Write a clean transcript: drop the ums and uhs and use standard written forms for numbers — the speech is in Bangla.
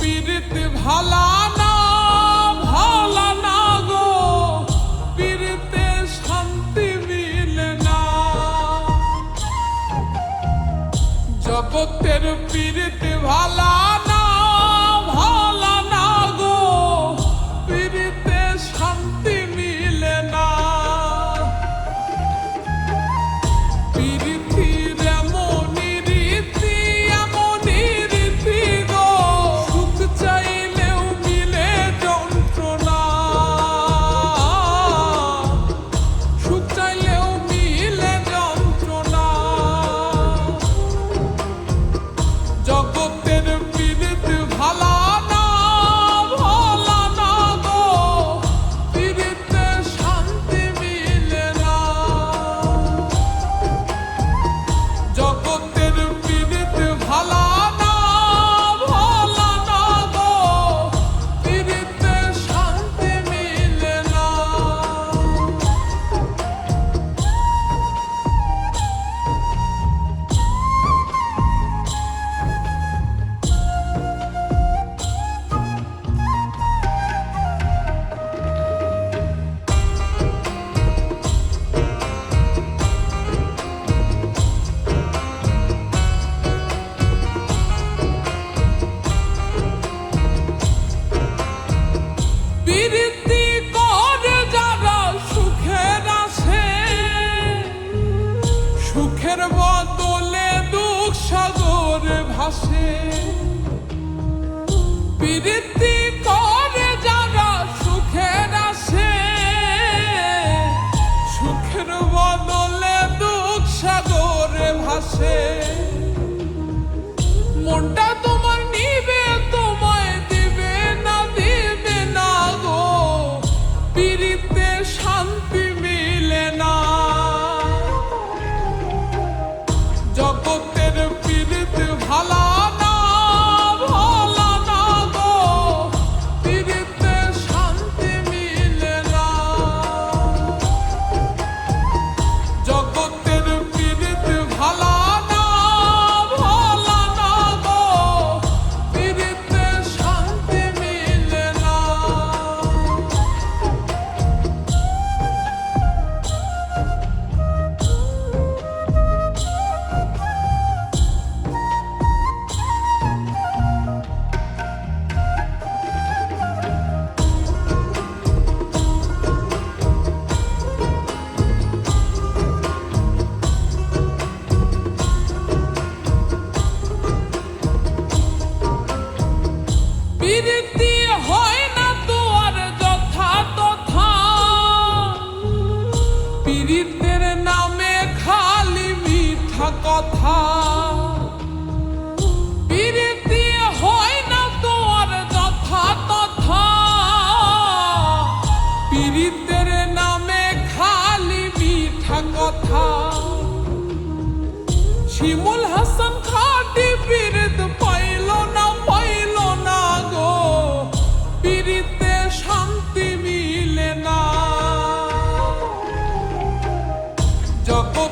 পীড়িত ভালা না ভালা না গো, পীড়িতে শান্তি মিলে না। জগতের পীড়িত ভালা না ভালা না গো, পীড়িতে শান্তি মিলে না। পীড়িতির এমনই রীতি এমনই রীতি গো, সুখ চাইলেও মিলে যন্ত্রণা, সুখ চাইলেও মিলে যন্ত্রণা। জগতের পীড়িত ভালা না ভালা না গো, পীড়িতে শান্তি মিলে না। জগতের পীড়িত ভালা না ভালা না গো, পীড়িতে শান্তি মিলে না। পীড়িতি করে যারা সুখের আসে, সুখের বদলে দুঃখ সাগরে ভাসে। পীড়িতি করে যারা সুখের আসে, সুখের বদলে দুঃখ সাগরে ভাসে। মনটা তোমার নিবে তোমায় দিবে না দিবে না গো, পীড়িতে শান্তি মিলে না। জগতের পীড়িত ভালা না ভালা না গো, পীড়িতে শান্তি মিলে না। জগতের পীড়িত ভালা না ভালা না গো, পীড়িতে শান্তি মিলে না। পীড়িতি হয় না তো আর যথা তথা, পীড়িতের নামে খালি মিঠা কথা। পীড়িতি হয় না তো আর যথা তথা, পীড়িতের নামে খালি মিঠা কথা। শিমুল হাসান খাটি পীড়িত পাইল না গো, পীড়িতে শান্তি মিলে না। জগৎ